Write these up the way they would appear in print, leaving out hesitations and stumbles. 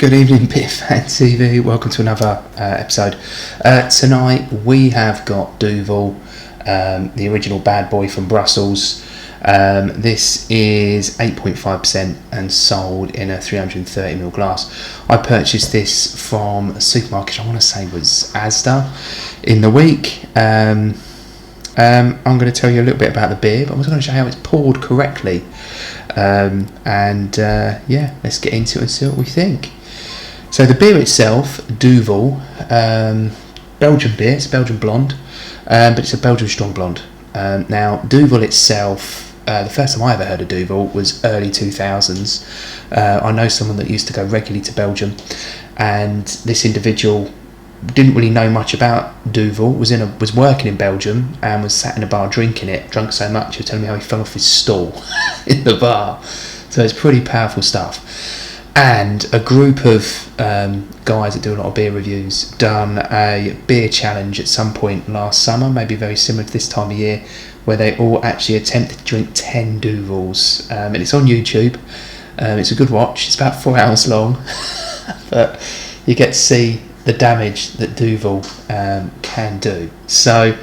Good evening, Beer Fan TV. Welcome to another episode. Tonight we have got Duvel, the original bad boy from Brussels. This is 8.5% and sold in a 330ml glass. I purchased this from a supermarket, I want to say was Asda, in the week. I'm going to tell you a little bit about the beer, but I'm also going to show you how it's poured correctly. Yeah, let's get into it and see what we think. So the beer itself, Duvel, Belgian beer, it's a Belgian blonde, but it's a Belgian strong blonde. Now, Duvel itself, the first time I ever heard of Duvel was early 2000s. I know someone that used to go regularly to Belgium, and this individual didn't really know much about Duvel, was working in Belgium and was sat in a bar drinking it, drunk so much he was telling me how he fell off his stool in the bar. So it's pretty powerful stuff. And a group of guys that do a lot of beer reviews done a beer challenge at some point last summer, maybe very similar to this time of year, where they all actually attempted to drink 10 Duvels, and it's on YouTube. It's a good watch. It's about 4 hours long, but you get to see the damage that Duvel can do. So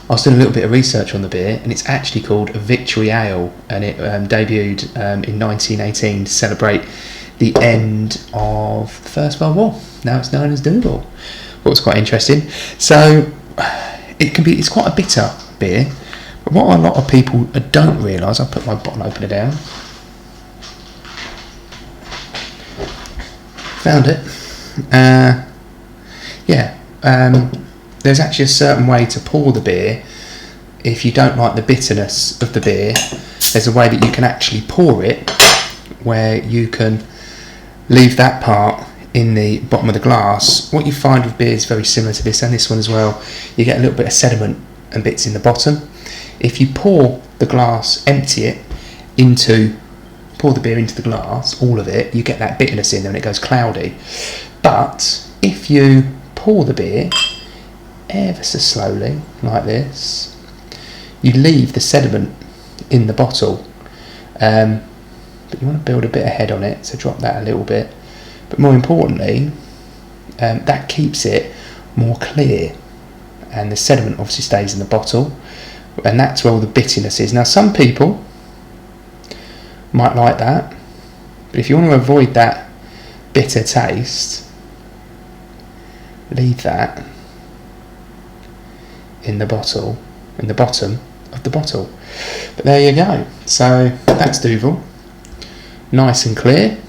I was doing a little bit of research on the beer, and it's actually called a Victory Ale, and it debuted in 1918 to celebrate the end of the First World War. Now it's known as Duvel. What was quite interesting. So it's quite a bitter beer, but what a lot of people don't realise, I'll put my bottle opener down. Found it. There's actually a certain way to pour the beer. If you don't like the bitterness of the beer, there's a way that you can actually pour it where you can leave that part in the bottom of the glass. What you find with beer is very similar to this and this one as well. You get a little bit of sediment and bits in the bottom. If you pour the glass, empty it pour the beer into the glass, all of it, you get that bitterness in there and it goes cloudy. But if you pour the beer ever so slowly, like this, you leave the sediment in the bottle. But you want to build a bit of head on it, so drop that a little bit. But more importantly, that keeps it more clear, and the sediment obviously stays in the bottle, and that's where all the bitterness is. Now, some people might like that, but if you want to avoid that bitter taste, leave that in the bottle, in the bottom of the bottle. But there you go. So that's Duvel. Nice and clear.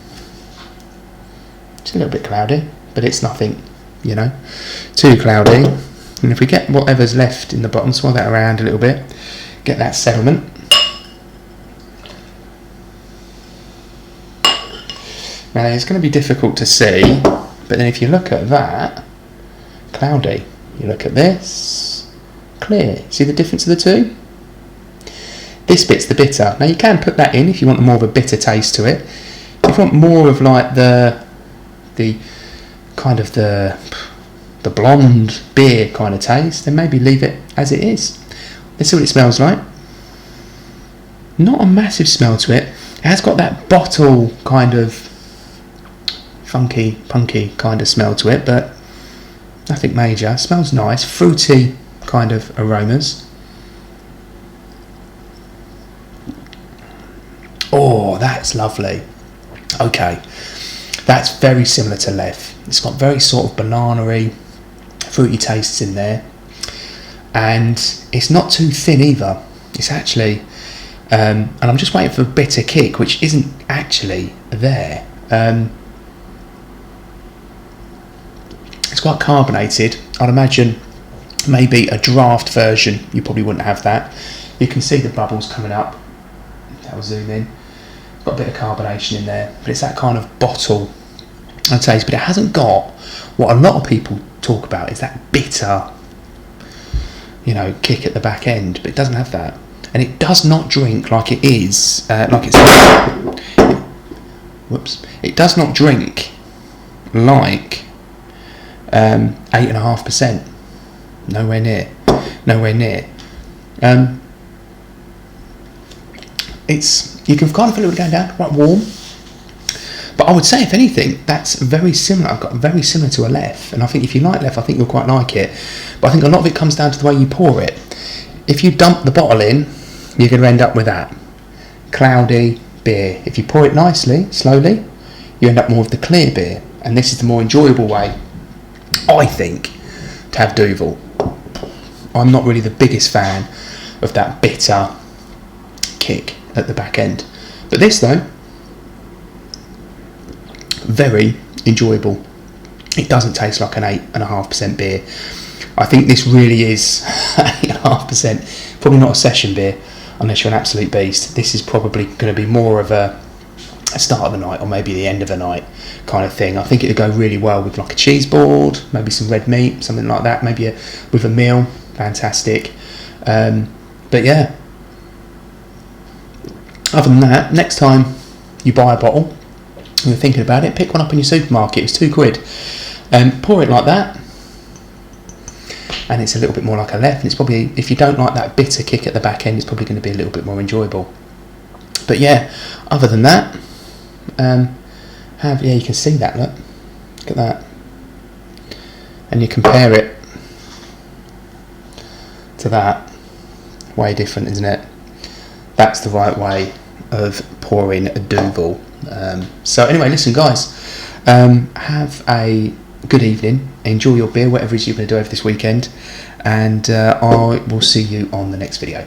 It's a little bit cloudy, but it's nothing, too cloudy. And if we get whatever's left in the bottom, swirl that around a little bit, get that sediment. Now it's going to be difficult to see, but then if you look at that, cloudy. You look at this, clear. See the difference of the two? This bit's the bitter. Now you can put that in if you want more of a bitter taste to it. If you want more of like the kind of the blonde beer kind of taste, then maybe leave it as it is. Let's see what it smells like. Not a massive smell to it. It has got that bottle kind of funky, punky kind of smell to it, but nothing major. It smells nice, fruity kind of aromas. Oh, that's lovely. Okay, that's very similar to Lef. It's got very sort of banana-y, fruity tastes in there, and it's not too thin either. It's actually, and I'm just waiting for a bitter kick, which isn't actually there. It's quite carbonated. I'd imagine maybe a draft version, you probably wouldn't have that. You can see the bubbles coming up. That'll zoom in. Got a bit of carbonation in there, but it's that kind of bottle taste. But it hasn't got what a lot of people talk about, is that bitter, kick at the back end. But it doesn't have that, and it does not drink like it is, It does not drink like 8.5%. Nowhere near. You can kind of feel it going down, quite warm, But I would say, if anything, that's very similar. I've got very similar to a Lef, and I think if you like Lef, I think you'll quite like it. But I think a lot of it comes down to the way you pour it. If you dump the bottle in, you're going to end up with that cloudy beer. If you pour it nicely, slowly, you end up more with the clear beer. And this is the more enjoyable way, I think, to have Duvel. I'm not really the biggest fan of that bitter kick at the back end. But this, though, very enjoyable. It doesn't taste like an 8.5% beer. I think this really is 8.5%. Probably not a session beer unless you're an absolute beast. This is probably going to be more of a start of the night or maybe the end of the night kind of thing. I think it would go really well with like a cheese board, maybe some red meat, something like that. Maybe with a meal. Fantastic. But yeah. Other than that, next time you buy a bottle, you're thinking about it, pick one up in your supermarket. It's £2. Pour it like that, and it's a little bit more like a Lef. And it's probably, if you don't like that bitter kick at the back end, it's probably going to be a little bit more enjoyable. But yeah, other than that, you can see that. Look at that, and you compare it to that. Way different, isn't it? That's the right way of pouring a Duvel. So anyway, listen guys, have a good evening, enjoy your beer, whatever it is you're going to do over this weekend, and I will see you on the next video.